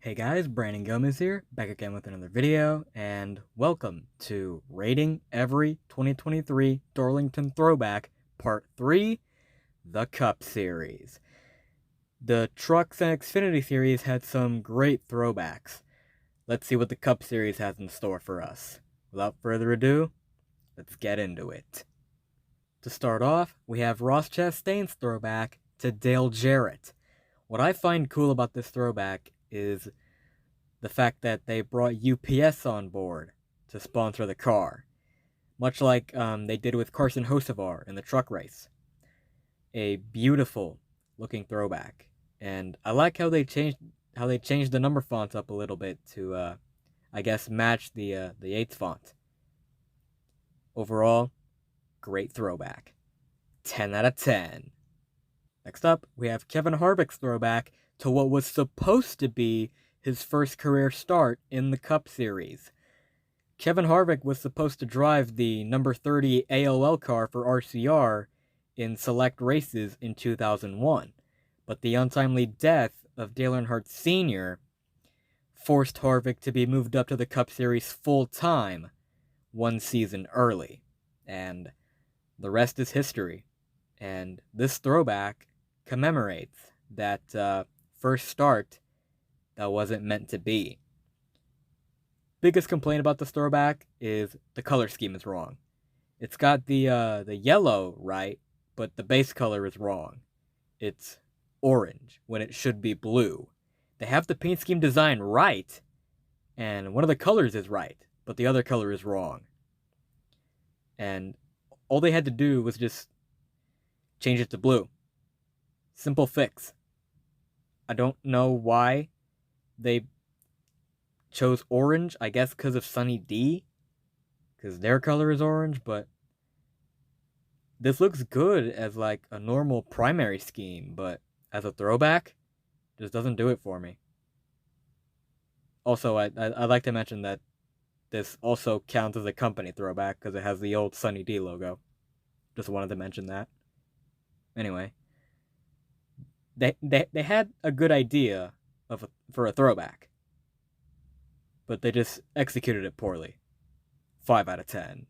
Hey guys, Brandon Gomez here, back again with another video, and welcome to Rating Every 2023 Darlington Throwback Part 3, the Cup Series. The Trucks Xfinity Series had some great throwbacks. Let's see what the Cup Series has in store for us. Without further ado, let's get into it. To start off, we have Ross Chastain's throwback to Dale Jarrett. What I find cool about this throwback is the fact that they brought UPS on board to sponsor the car, much like they did with Carson Hocevar in the truck race. A beautiful looking throwback, and I like how they changed the number fonts up a little bit to I guess match the Yates font. Overall, great throwback. 10 out of 10. Next up, we have Kevin Harvick's throwback to what was supposed to be his first career start in the Cup Series. Kevin Harvick was supposed to drive the number 30 AOL car for RCR in select races in 2001, but the untimely death of Dale Earnhardt Sr. forced Harvick to be moved up to the Cup Series full-time one season early, and the rest is history. And this throwback commemorates that first start that wasn't meant to be. Biggest complaint about this throwback is the color scheme is wrong. It's got the yellow right, but the base color is wrong. It's orange when it should be blue. They have the paint scheme design right, and one of the colors is right, but the other color is wrong. And all they had to do was just change it to blue. Simple fix. I don't know why they chose orange, I guess because of Sunny D, because their color is orange, but this looks good as like a normal primary scheme, but as a throwback, just doesn't do it for me. Also, I'd like to mention that this also counts as a company throwback because it has the old Sunny D logo. Just wanted to mention that. Anyway, they had a good idea for a throwback, but they just executed it poorly. 5 out of 10.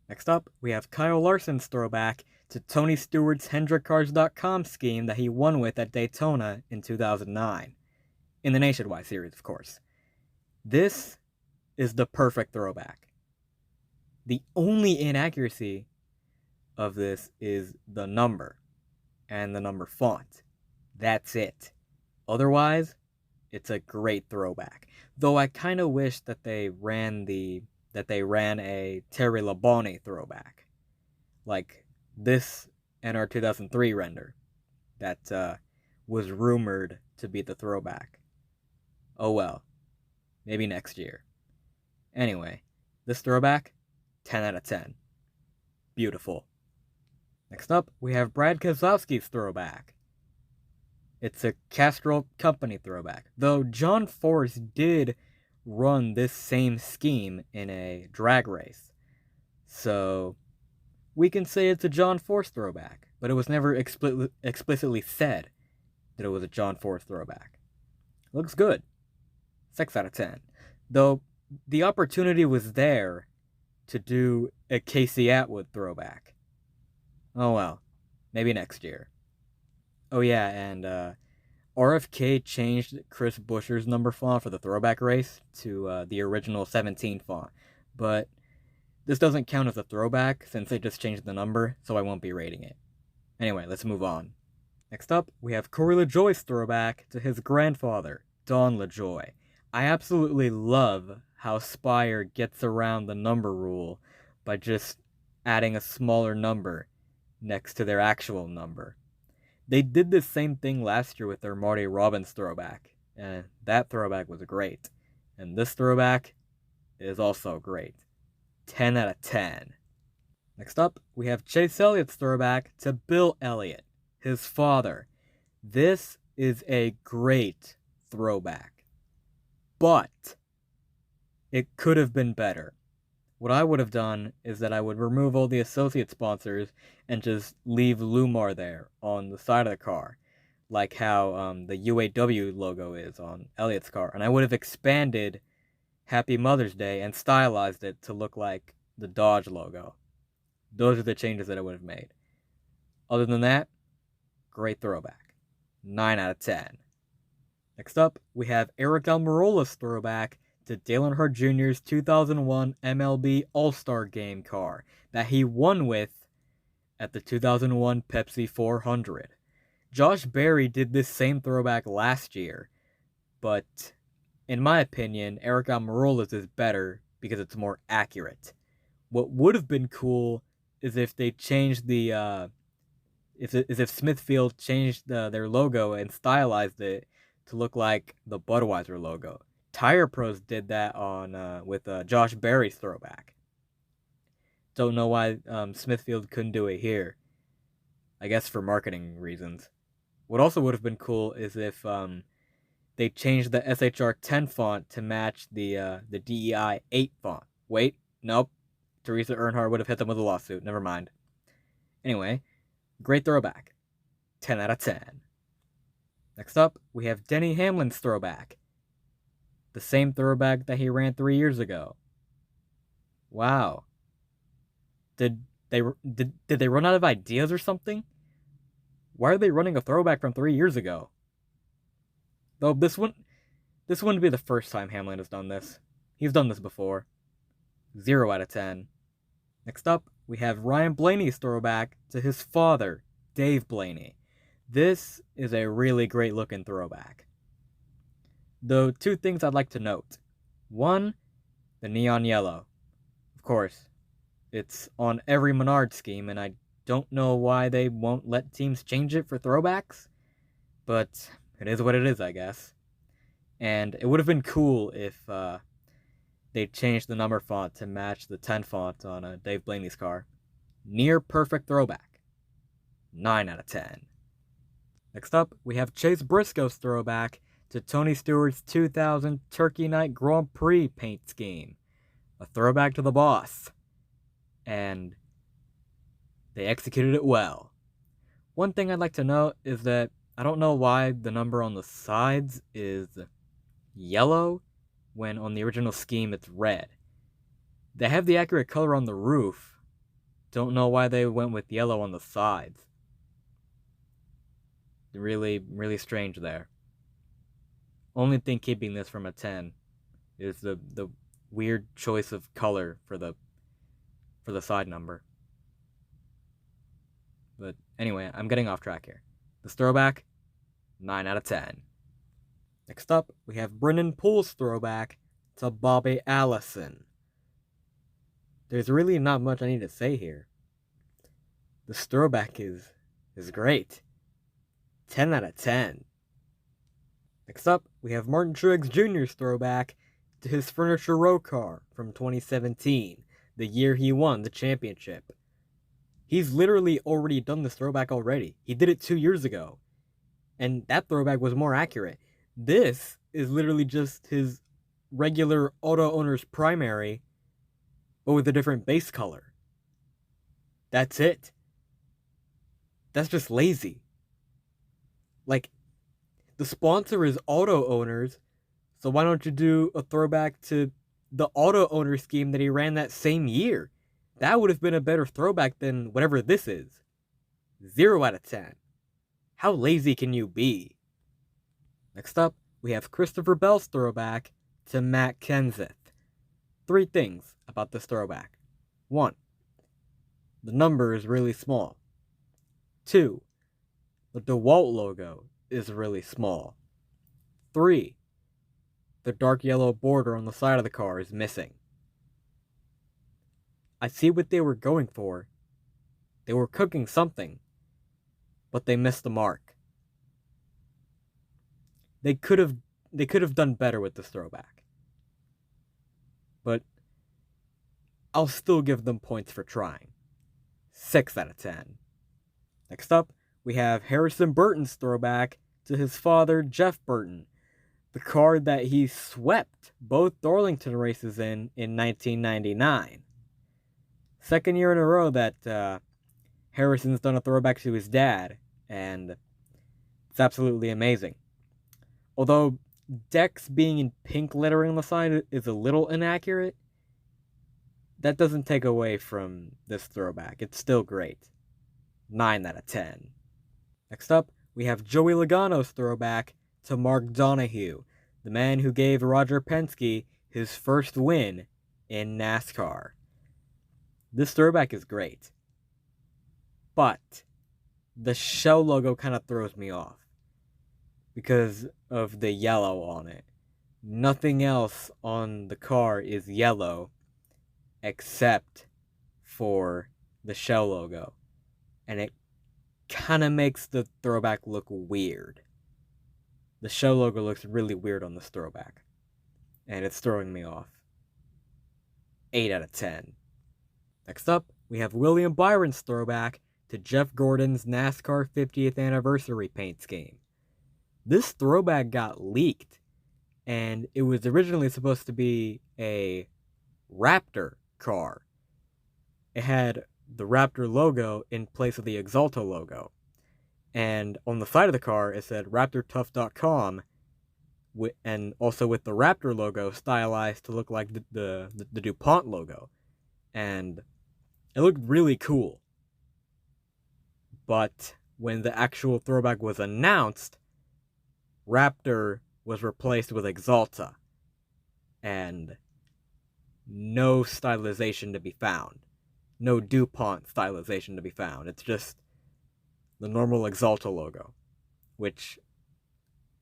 Next up, we have Kyle Larson's throwback to Tony Stewart's HendrickCars.com scheme that he won with at Daytona in 2009. In the Nationwide Series, of course. This is the perfect throwback. The only inaccuracy of this is the number and the number font. That's it. Otherwise, it's a great throwback. Though I kind of wish that they ran a Terry Labonte throwback, like this and our 2003 render that was rumored to be the throwback. Oh well, maybe next year. Anyway, this throwback, 10 out of 10. Beautiful. Next up, we have Brad Keselowski's throwback. It's a Castrol Company throwback, though John Force did run this same scheme in a drag race. So we can say it's a John Force throwback, but it was never explicitly said that it was a John Force throwback. Looks good. 6 out of 10. Though the opportunity was there to do a Casey Atwood throwback. Oh well, maybe next year. Oh yeah, and RFK changed Chris Buescher's number font for the throwback race to the original 17 font, but this doesn't count as a throwback since they just changed the number, so I won't be rating it. Anyway, let's move on. Next up, we have Corey LaJoie's throwback to his grandfather, Don LaJoie. I absolutely love how Spire gets around the number rule by just adding a smaller number next to their actual number. They did the same thing last year with their Marty Robbins throwback, and that throwback was great. And this throwback is also great. 10 out of 10. Next up, we have Chase Elliott's throwback to Bill Elliott, his father. This is a great throwback, but it could have been better. What I would have done is that I would remove all the associate sponsors and just leave Lumar there on the side of the car, like how the UAW logo is on Elliot's car, and I would have expanded Happy Mother's Day and stylized it to look like the Dodge logo. Those are the changes that I would have made. Other than that, great throwback. 9 out of 10. Next up, we have Eric Almirola's throwback to Dale Earnhardt Jr.'s 2001 MLB All-Star Game car that he won with at the 2001 Pepsi 400. Josh Berry did this same throwback last year, but in my opinion, Eric Almirola's is better because it's more accurate. What would have been cool is if they changed the if Smithfield changed their logo and stylized it to look like the Budweiser logo. Tire Pros did that on with Josh Berry's throwback. Don't know why Smithfield couldn't do it here. I guess for marketing reasons. What also would have been cool is if they changed the SHR 10 font to match the DEI 8 font. Wait, nope. Teresa Earnhardt would have hit them with a lawsuit. Never mind. Anyway, great throwback. 10 out of 10. Next up, we have Denny Hamlin's throwback. The same throwback that he ran 3 years ago. Wow. Did they run out of ideas or something? Why are they running a throwback from 3 years ago? Though this wouldn't be the first time Hamlin has done this. He's done this before. 0 out of 10. Next up, we have Ryan Blaney's throwback to his father, Dave Blaney. This is a really great looking throwback. Though, two things I'd like to note. One, the neon yellow. Of course, it's on every Menard scheme, and I don't know why they won't let teams change it for throwbacks, but it is what it is, I guess. And it would have been cool if they changed the number font to match the 10 font on Dave Blaney's car. Near perfect throwback. 9 out of 10. Next up, we have Chase Briscoe's throwback to Tony Stewart's 2000 Turkey Night Grand Prix paint scheme. A throwback to the boss. And they executed it well. One thing I'd like to note is that I don't know why the number on the sides is yellow when on the original scheme it's red. They have the accurate color on the roof. Don't know why they went with yellow on the sides. Really, really strange there. Only thing keeping this from a 10 is the weird choice of color for the side number. But anyway, I'm getting off track here. This throwback, 9 out of 10. Next up, we have Brendan Poole's throwback to Bobby Allison. There's really not much I need to say here. This throwback is great. 10 out of 10. Next up, we have Martin Truex Jr.'s throwback to his Furniture Row car from 2017, the year he won the championship. He's literally already done this throwback already. He did it 2 years ago. And that throwback was more accurate. This is literally just his regular auto owner's primary, but with a different base color. That's it. That's just lazy. Like, the sponsor is auto owners, so why don't you do a throwback to the auto owner scheme that he ran that same year? That would have been a better throwback than whatever this is. 0 out of 10. How lazy can you be? Next up, we have Christopher Bell's throwback to Matt Kenseth. 3 things about this throwback. 1. The number is really small. 2. The DeWalt logo is really small. 3. The dark yellow border on the side of the car is missing. I see what they were going for. They were cooking something, but they missed the mark. They could have done better with this throwback. But I'll still give them points for trying. 6 out of 10. Next up, we have Harrison Burton's throwback to his father, Jeff Burton, the car that he swept both Darlington races in 1999. Second year in a row that Harrison's done a throwback to his dad, and It's absolutely amazing. Although Dex being in pink lettering on the side is a little inaccurate, that doesn't take away from this throwback. It's still great. 9 out of 10. Next up, we have Joey Logano's throwback to Mark Donohue, the man who gave Roger Penske his first win in NASCAR. This throwback is great, but the shell logo kind of throws me off because of the yellow on it. Nothing else on the car is yellow except for the shell logo, and it kind of makes the throwback look weird. The shell logo looks really weird on this throwback, and it's throwing me off. 8 out of 10. Next up, we have William Byron's throwback to Jeff Gordon's NASCAR 50th anniversary paint scheme. This throwback got leaked, and it was originally supposed to be a Raptor car. It had the Raptor logo in place of the Exalta logo. And on the side of the car, it said RaptorTough.com, and also with the Raptor logo stylized to look like the DuPont logo. And it looked really cool. But when the actual throwback was announced, Raptor was replaced with Exalta. And no stylization to be found. No DuPont stylization to be found. It's just the normal Exalta logo, which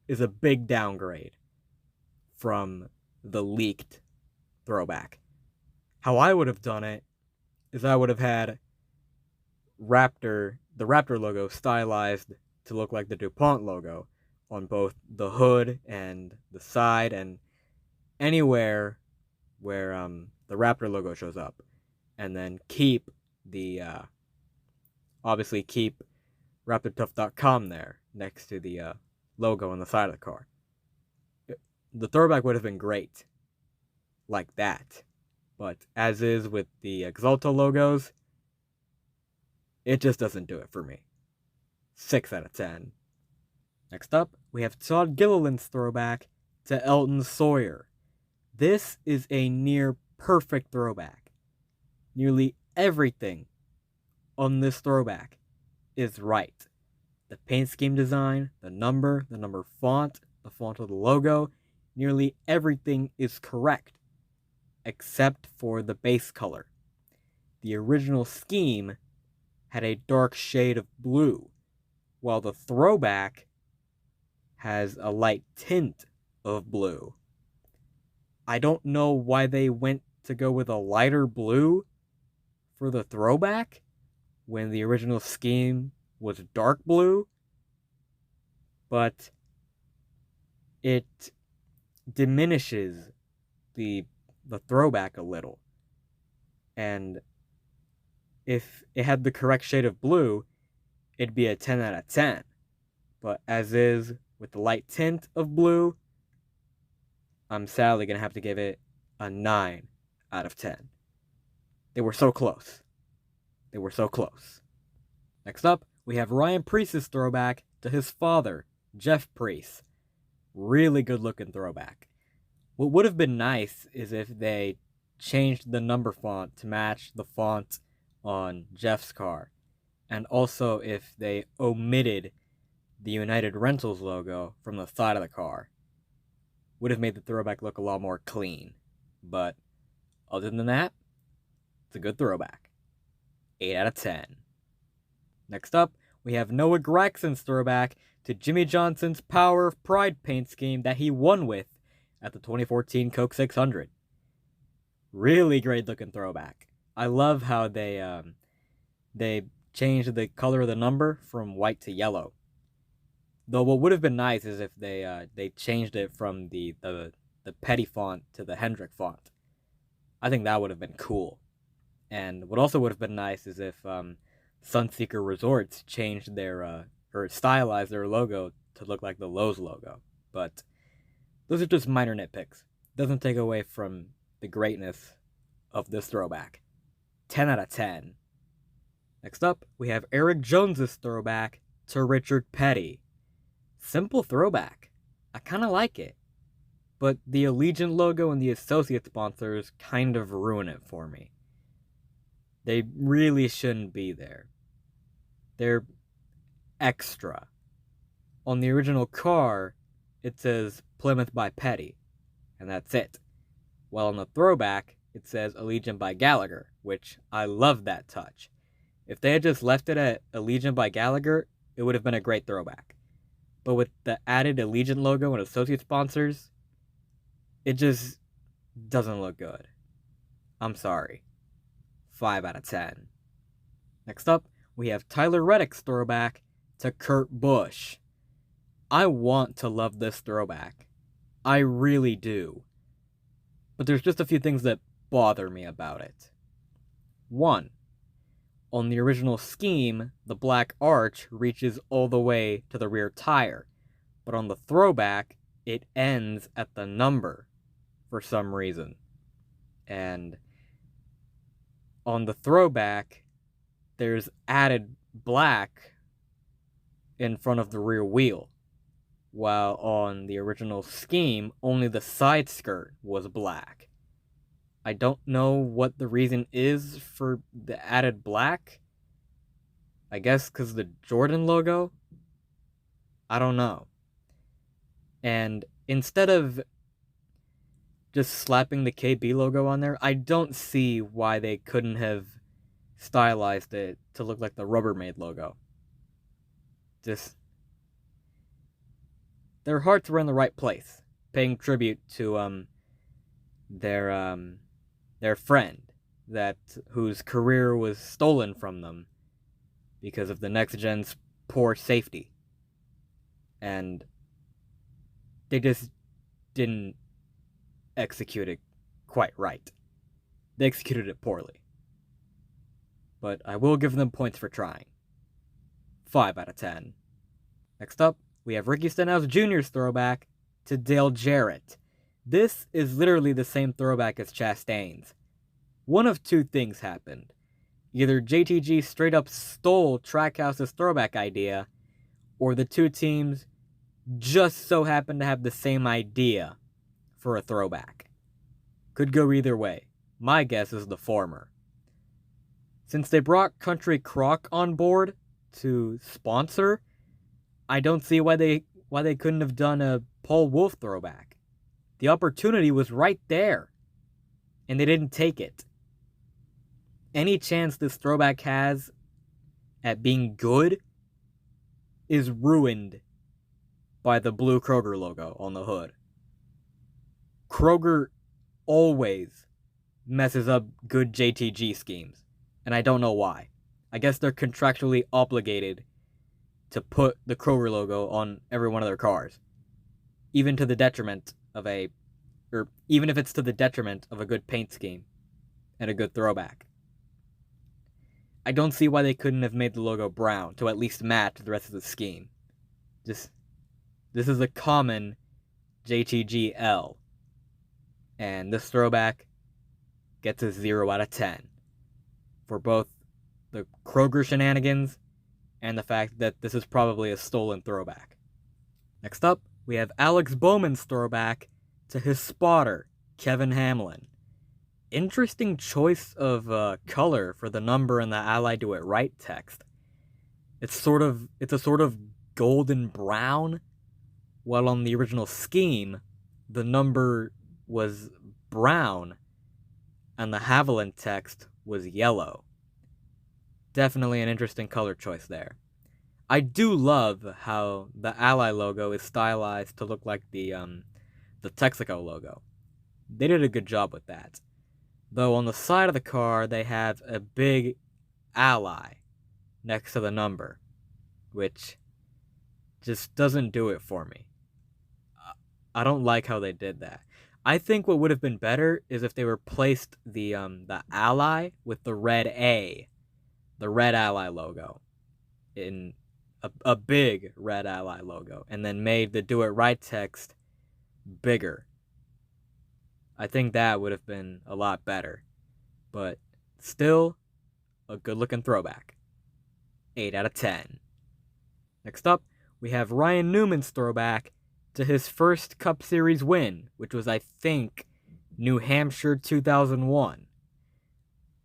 is a big downgrade from the leaked throwback. How I would have done it is I would have had the Raptor logo stylized to look like the DuPont logo on both the hood and the side and anywhere where the Raptor logo shows up, and then keep RaptorTough.com there next to the logo on the side of the car. The throwback would have been great like that, but as is with the Exalta logos, it just doesn't do it for me. 6 out of 10. Next up, we have Todd Gilliland's throwback to Elton Sawyer. This is a near perfect throwback. Nearly everything on this throwback is right. The paint scheme design, the number font, the font of the logo, nearly everything is correct, except for the base color. The original scheme had a dark shade of blue, while the throwback has a light tint of blue. I don't know why they went to go with a lighter blue for the throwback when the original scheme was dark blue, but it diminishes the throwback a little. And if it had the correct shade of blue, it'd be a 10 out of 10. But as is with the light tint of blue, I'm sadly going to have to give it a 9 out of 10. They were so close. They were so close. Next up, we have Ryan Preece's throwback to his father, Jeff Preece. Really good looking throwback. What would have been nice is if they changed the number font to match the font on Jeff's car. And also if they omitted the United Rentals logo from the side of the car. Would have made the throwback look a lot more clean. But other than that, it's a good throwback. 8 out of 10. Next up, we have Noah Gragson's throwback to Jimmy Johnson's Power of Pride paint scheme that he won with at the 2014 Coke 600. Really great looking throwback. I love how they changed the color of the number from white to yellow. Though what would have been nice is if they changed it from the Petty font to the Hendrick font. I think that would have been cool. And what also would have been nice is if Sunseeker Resorts changed their or stylized their logo to look like the Lowe's logo. But those are just minor nitpicks. Doesn't take away from the greatness of this throwback. 10 out of 10. Next up, we have Eric Jones's throwback to Richard Petty. Simple throwback. I kind of like it. But the Allegiant logo and the associate sponsors kind of ruin it for me. They really shouldn't be there. They're extra. On the original car, it says Plymouth by Petty, and that's it. While on the throwback, it says Allegiant by Gallagher, which I love that touch. If they had just left it at Allegiant by Gallagher, it would have been a great throwback. But with the added Allegiant logo and associate sponsors, it just doesn't look good. I'm sorry. 5 out of 10. Next up, we have Tyler Reddick's throwback to Kurt Busch. I want to love this throwback. I really do. But there's just a few things that bother me about it. 1. On the original scheme, the black arch reaches all the way to the rear tire, but on the throwback, it ends at the number for some reason. And on the throwback, there's added black in front of the rear wheel, while on the original scheme, only the side skirt was black. I don't know what the reason is for the added black. I guess because the Jordan logo? I don't know. And instead of just slapping the KB logo on there, I don't see why they couldn't have stylized it to look like the Rubbermaid logo. Just, their hearts were in the right place, paying tribute to their friend whose career was stolen from them because of the next gen's poor safety. And they just didn't execute it quite right. They executed it poorly. But I will give them points for trying. 5 out of 10. Next up, we have Ricky Stenhouse Jr.'s throwback to Dale Jarrett. This is literally the same throwback as Chastain's. One of two things happened. Either JTG straight up stole Trackhouse's throwback idea, or the two teams just so happened to have the same idea for a throwback. Could go either way. My guess is the former. Since they brought Country Crock on board to sponsor, I don't see why they couldn't have done a Paul Wolf throwback. The opportunity was right there, and they didn't take it. Any chance this throwback has at being good is ruined by the blue Kroger logo on the hood. Kroger always messes up good JTG schemes, and I don't know why. I guess they're contractually obligated to put the Kroger logo on every one of their cars, even if it's to the detriment of a good paint scheme and a good throwback. I don't see why they couldn't have made the logo brown to at least match the rest of the scheme. This is a common JTG L, and this throwback gets a 0 out of 10 for both the Kroger shenanigans and the fact that this is probably a stolen throwback. Next up, we have Alex Bowman's throwback to his spotter, Kevin Hamlin. Interesting choice of color for the number in the Ally Do It Right text. It's a sort of golden brown, while on the original scheme, the number was brown and the Haviland text was yellow. Definitely an interesting color choice there. I do love how the Ally logo is stylized to look like the Texaco logo. They did a good job with that. Though on the side of the car, they have a big Ally next to the number, which just doesn't do it for me. I don't like how they did that. I think what would have been better is if they replaced the Ally with the red A, the red Ally logo, in a big red Ally logo, and then made the Do It Right text bigger. I think that would have been a lot better. But still, a good looking throwback. 8 out of 10. Next up, we have Ryan Newman's throwback to his first Cup Series win, which was, I think, New Hampshire 2001.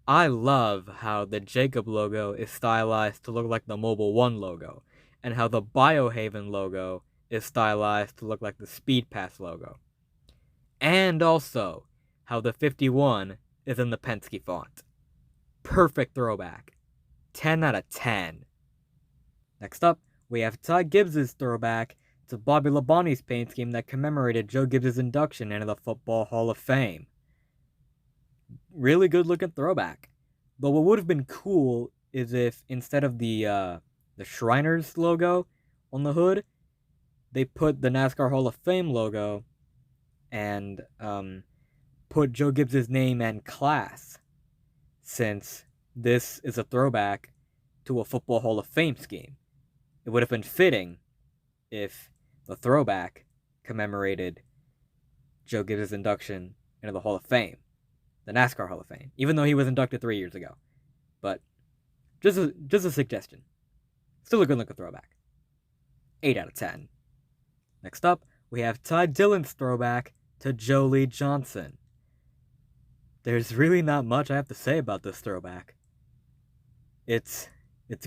I love how the Jacob logo is stylized to look like the Mobile One logo, and how the Biohaven logo is stylized to look like the Speed Pass logo. And also, how the 51 is in the Penske font. Perfect throwback. 10 out of 10. Next up, we have Ty Gibbs' throwback to Bobby Labonte's paint scheme that commemorated Joe Gibbs' induction into the Football Hall of Fame. Really good looking throwback. But what would have been cool is if instead of the Shriners logo on the hood, they put the NASCAR Hall of Fame logo and put Joe Gibbs' name and class, since this is a throwback to a Football Hall of Fame scheme. It would have been fitting if the throwback commemorated Joe Gibbs' induction into the Hall of Fame, the NASCAR Hall of Fame, even though he was inducted 3 years ago. But just a suggestion. Still a good looking throwback. 8 out of 10. Next up, we have Ty Dillon's throwback to Joe Lee Johnson. There's really not much I have to say about this throwback. It's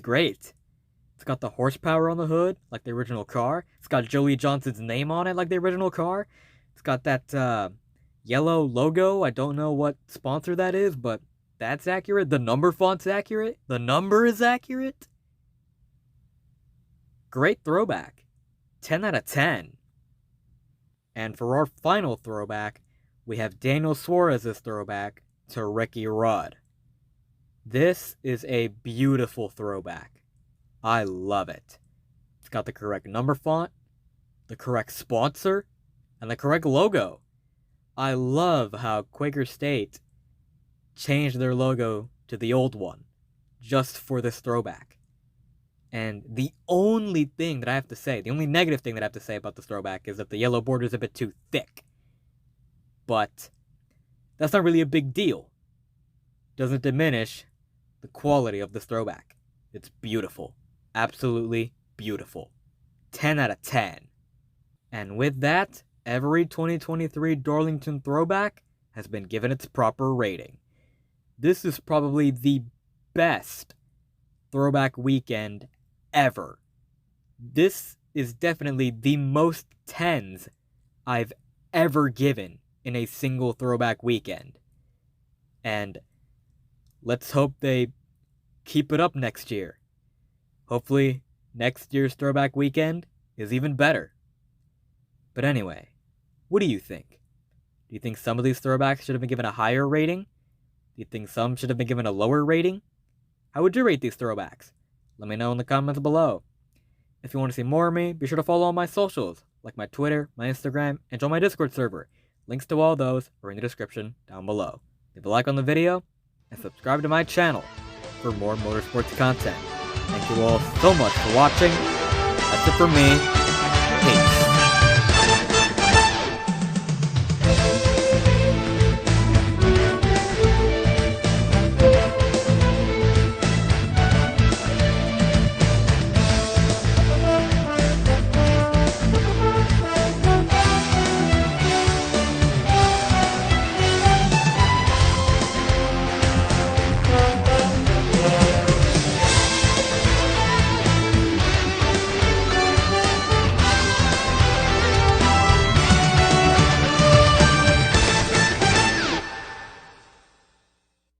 great. It's got the horsepower on the hood, like the original car. It's got Joe Lee Johnson's name on it, like the original car. It's got that yellow logo. I don't know what sponsor that is, but that's accurate. The number font's accurate. The number is accurate. Great throwback. 10 out of 10. And for our final throwback, we have Daniel Suarez's throwback to Ricky Rudd. This is a beautiful throwback. I love it. It's got the correct number font, the correct sponsor, and the correct logo. I love how Quaker State changed their logo to the old one just for this throwback. And the only thing that I have to say, the only negative thing that I have to say about this throwback is that the yellow border is a bit too thick. But that's not really a big deal. Doesn't diminish the quality of this throwback. It's beautiful. Absolutely beautiful. 10 out of 10. And with that, every 2023 Darlington Throwback has been given its proper rating. This is probably the best throwback weekend ever. This is definitely the most 10s I've ever given in a single throwback weekend. And let's hope they keep it up next year. Hopefully, next year's throwback weekend is even better. But anyway, what do you think? Do you think some of these throwbacks should have been given a higher rating? Do you think some should have been given a lower rating? How would you rate these throwbacks? Let me know in the comments below. If you want to see more of me, be sure to follow all my socials, like my Twitter, my Instagram, and join my Discord server. Links to all those are in the description down below. Leave a like on the video, and subscribe to my channel for more motorsports content. Thank you all so much for watching. That's it for me. Peace.